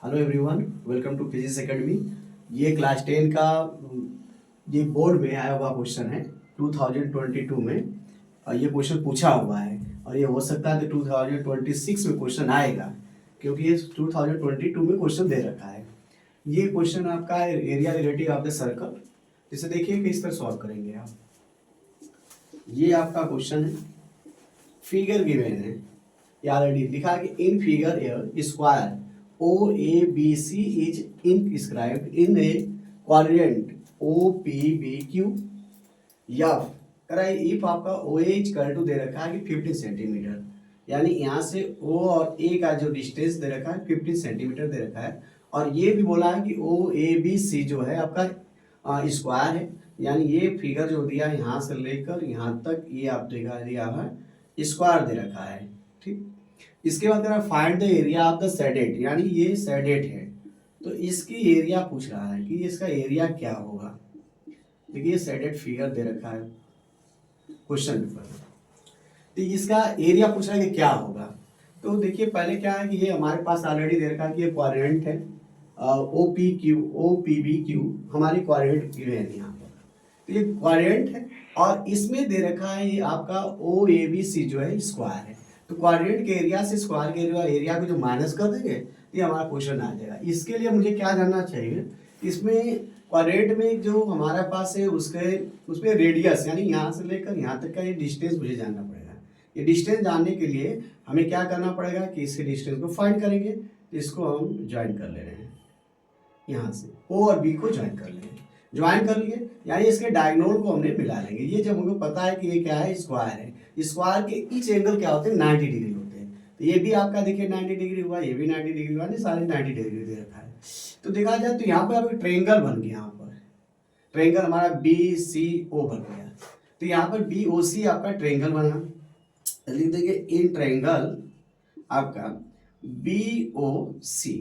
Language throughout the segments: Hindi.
Hello everyone, welcome to physics academy. ये क्लास 10 का ये बोर्ड में आया हुआ क्वेश्चन है 2022 में। और ये क्वेश्चन पूछा हुआ है और ये हो सकता है कि 2026 में क्वेश्चन आएगा, क्योंकि ये 2022 में क्वेश्चन दे रखा है। ये क्वेश्चन आपका है area relative of the circle. इसे देखिए किस तरह सॉल्व करेंगे आप। ये आपका क्वेश्चन है, फिगर गिवन है, ये ऑलरेडी लिखा है कि in figure A square OABC is inscribed in a quadrant OPBQ। F कराइए इफ आपका OA इक्वल टू दे रखा है कि 15 सेंटीमीटर, यानी यहाँ से O और A का जो डिस्टेंस दे रखा है 15 सेंटीमीटर दे रखा है। और ये भी बोला है कि OABC जो है आपका स्क्वायर है, यानी ये फिगर जो दिया है यहाँ से लेकर यहाँ तक ये आप दिखा दिया है स्क्वायर दे रखा है। ठीक, इसके बाद करा find the area of the shaded, यानी ये शेडेड है तो इसकी एरिया पूछ रहा है कि इसका एरिया क्या होगा। देखिए ये शेडेड फिगर दे रखा है क्वेश्चन पेपर, तो इसका एरिया पूछ रहा है कि क्या होगा। तो देखिए पहले क्या है कि ये हमारे पास ऑलरेडी दे रखा है कि ये क्वाड्रेंट है, OPBQ हमारी क्वाड्रेंट गिवन है यहाँ पर। तो ये क्वाड्रेंट है और इसमें दे रखा है ये आपका OABC जो है स्क्वायर है। तो क्वाड्रेंट के एरिया से स्क्वायर के एरिया को जो माइनस कर देंगे तो ये हमारा क्वेश्चन आ जाएगा। इसके लिए मुझे क्या जानना चाहिए, इसमें क्वाड्रेंट में जो हमारे पास है उसमें रेडियस यानी यहाँ से लेकर यहाँ तक का ये डिस्टेंस मुझे जानना पड़ेगा। ये डिस्टेंस जानने के लिए हमें क्या करना पड़ेगा कि इसके डिस्टेंस को फाइंड करेंगे। तो इसको हम ज्वाइन कर ले रहे हैं, यहाँ से O और B को ज्वाइन कर लेंगे। ज्वाइन कर लिए यानी इसके डायगोनल को हमने मिला लेंगे। ये जब हमको पता है कि ये क्या है स्क्वायर है, स्क्वायर के ईच एंगल क्या होते हैं 90 डिग्री होते हैं। तो ये भी आपका देखिए 90 डिग्री हुआ, ये भी 90 डिग्री हुआ, नहीं सारे 90 डिग्री दे रखा है। तो देखा जाए तो यहाँ पर आपका ट्रेंगल बन गया, यहाँ पर ट्रेंगल हमारा BCO बन गया। तो यहाँ पर BOC आपका ट्रेंगल बना, लिख देंगे इन ट्रेंगल आपका BOC।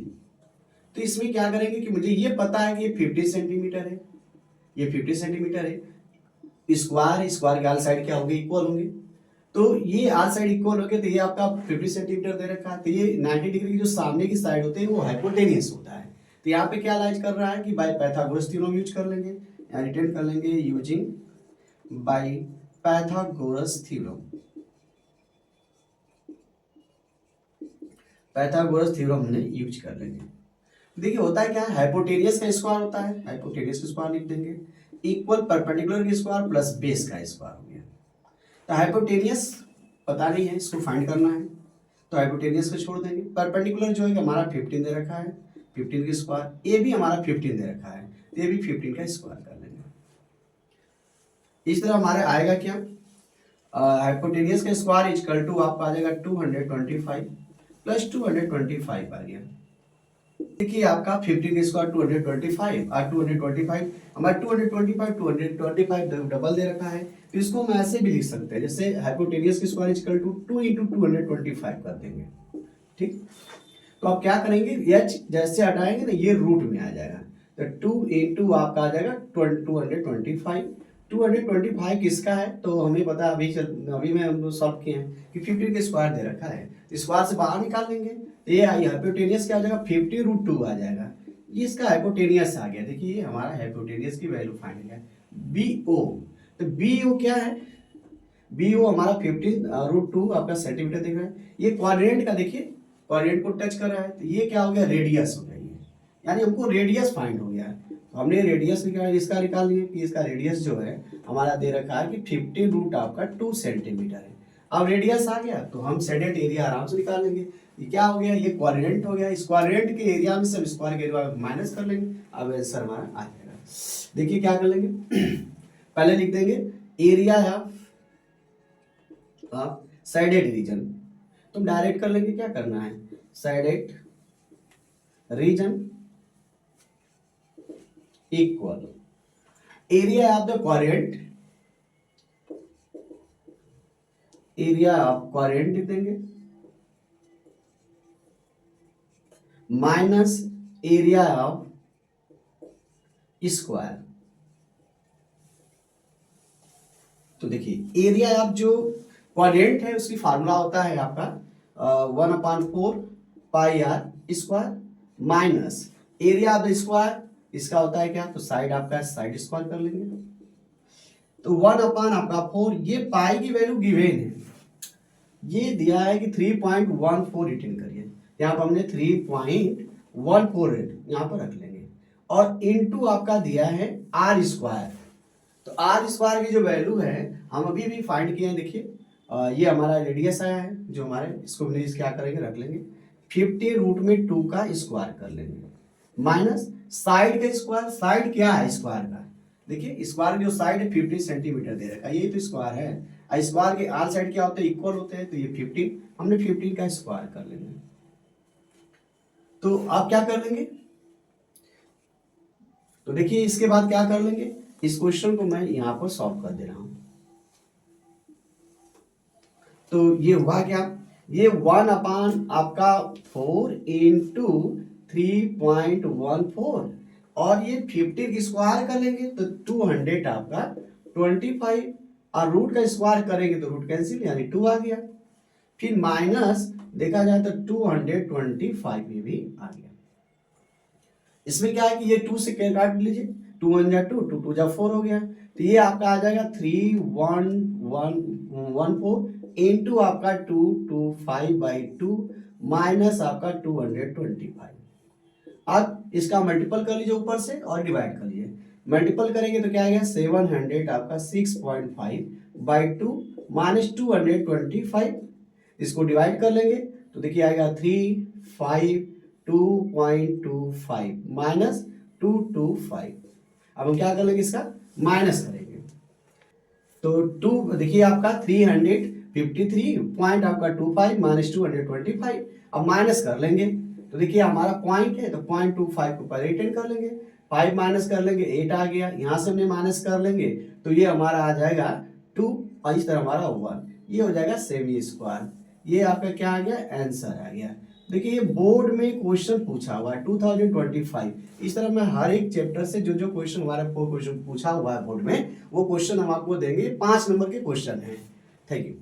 तो इसमें क्या करेंगे कि मुझे ये पता है कि ये 50 सेंटीमीटर है, ये 50 सेंटीमीटर है, स्क्वायर स्क्वायर के आल साइड क्या होंगे इक्वल होंगे। तो ये आल साइड इक्वल हो गए तो ये आपका 50 सेंटीमीटर दे रखा है। तो ये 90 डिग्री की जो सामने की साइड होते हैं वो हाइपोटेनियस होता है। तो यहाँ पे क्या लाइज कर रहा है कि बाय पाइथागोरस थ्योरम यूज कर लेंगे, रिटर्न कर लेंगे using by Pythagoras theorem. Pythagoras theorem हमने यूज कर लेंगे। देखिए होता है क्या है, हाइपोटेनियस का स्क्वायर होता है, हाइपोटेनियस का स्क्वायर लिख देंगे इक्वल परपेंडिकुलर का स्क्वायर प्लस बेस का स्क्वायर हो गया। तो हाइपोटेनियस पता नहीं है, इसको फाइंड करना है तो हाइपोटेनियस को छोड़ देंगे। परपेंडिकुलर जो है हमारा 15 दे रखा है, 15 का स्क्वायर, ये भी हमारा 15 दे रखा है तो ये भी 15 का स्क्वायर कर लेंगे। इस तरह हमारे आएगा क्या, हाइपोटेनियस का स्क्वायर इक्वल टू आपका आ जाएगा 225 प्लस 225 आ गया। देखिए आपका 15 का स्क्वायर 225 और 225 हमारा 225 डबल दे रखा है। तो इसको हम ऐसे भी लिख सकते हैं, जैसे हाइपोटेनियस की स्क्वायर इक्वल टू 2 इंटू 225 कर देंगे। ठीक, तो आप क्या करेंगे, एच जैसे हटाएंगे ना ये रूट में आ जाएगा। तो 2 इंटू आपका आ जाएगा 225। 225 किसका है तो हमें पता अभी में हम लोग सॉल्व किए हैं कि 15 के स्क्वायर दे रखा है, स्क्वायर से बाहर निकाल लेंगे तो ये हाइपोटेनियस क्या आ जाएगा 50√2 आ जाएगा। ये इसका हाइपोटेनियस आ गया। देखिए ये हमारा हाइपोटेनियस की वैल्यू फाइंड है BO। तो BO क्या है, BO हमारा 15√2 आपका सेंटीमीटर दिख रहा है। ये क्वाड्रेंट का देखिए क्वाड्रेंट को टच कर रहा है तो ये क्या हो गया रेडियस हो गया, ये यानी हमको रेडियस फाइंड हो गया। तो हमने रेडियस इसका निकाल लिया कि इसका रेडियस जो है हमारा दे रखा है कि 50 आपका 2 सेंटीमीटर है। अब रेडियस आ गया तो हम शेडेड एरिया आराम से निकाल लेंगे। ये क्या हो गया, ये क्वाड्रेंट हो गया, इस क्वाड्रेंट के एरिया में सब स्क्वायर के एरिया माइनस कर लेंगे। अब आंसर हमारा आ जाएगा। देखिए क्या कर लेंगे पहले लिख देंगे एरिया ऑफ साइडेड रीजन। तुम डायरेक्ट कर लेंगे, क्या करना है shaded region equal area of the quadrant, area of quadrant लिख देंगे माइनस एरिया ऑफ स्क्वायर। तो देखिए एरिया ऑफ जो क्वाड्रेंट है उसकी फार्मूला होता है आपका 1/4 पाई r square minus area of the square, इसका होता है क्या, तो साइड आपका साइड स्क्वायर कर लेंगे, तो 1 आपका 4, ये पाई की वैल्यू गिवेन है, ये दिया है कि 3.14 रिटेन करिए, यहाँ पर हमने 3.14 यहाँ पर रख लेंगे, और इनटू आपका दिया है आर स्क्वायर, तो आर स्क्वायर की जो वैल्यू है हम अभी भी फाइंड किए हैं, देखिए ये हमारा रेडियस आया है जो हमारे, इसको क्या करेंगे, रख लेंगे 50 रूट में 2 का स्क्वायर कर लेंगे, माइनस साइड का स्क्वायर, साइड क्या है स्क्वायर का, देखिए स्क्वायर जो साइड है 50 सेंटीमीटर दे रखा है, यही तो स्क्वायर है, स्क्वायर के आल साइड क्या होते हैं, इक्वल होते हैं, तो ये 15, हमने 15 का स्क्वायर कर लेंगे, तो आप क्या कर लेंगे, तो देखिए इसके बाद क्या कर लेंगे, इस क्वेश्चन को मैं यहां पर सॉल्व कर दे रहा हूं, तो ये हुआ क्या, ये 1 आपका 4 इंटू 3.14, और ये 50 की स्क्वायर कर लेंगे तो 200 आपका 25, और रूट का स्क्वायर करेंगे तो रूट कैंसिल यानी 2 आ गया, फिर माइनस देखा जाए तो 225 ये भी आ गया, इसमें क्या है कि ये 2 से काट लीजिए, 2 1 जा 2, 2 2 जा 4 हो गया, तो ये आपका आ जाएगा 3114 इंटू आपका 225/2 माइनस आपका 225, अब इसका मल्टीपल कर लीजिए ऊपर से और डिवाइड कर लीजिए, मल्टीपल करेंगे तो क्या आएगा 700 आपका 6.5/2 माइनस 225, इसको डिवाइड कर लेंगे तो देखिए आएगा 352.25 माइनस 225, अब हम क्या कर लेंगे, इसका माइनस करेंगे, तो 2 देखिए आपका 353 पॉइंट आपका 25 माइनस 225, अब माइनस कर लेंगे तो देखिए हमारा पॉइंट है तो 0.25 को पहले रिटर्न कर लेंगे, 5 माइनस कर लेंगे 8 आ गया, यहाँ से हमने माइनस कर लेंगे तो ये हमारा आ जाएगा 2, और इस तरह हमारा 1, ये हो जाएगा सेमी स्क्वायर, ये आपका क्या आ गया, आंसर आ गया। देखिए ये बोर्ड में क्वेश्चन पूछा हुआ है 2025, इस तरह मैं हर एक चैप्टर से जो जो क्वेश्चन हमारा क्वेश्चन पूछा हुआ है बोर्ड में, वो क्वेश्चन हम आपको देंगे, 5 नंबर के क्वेश्चन हैं। Thank you.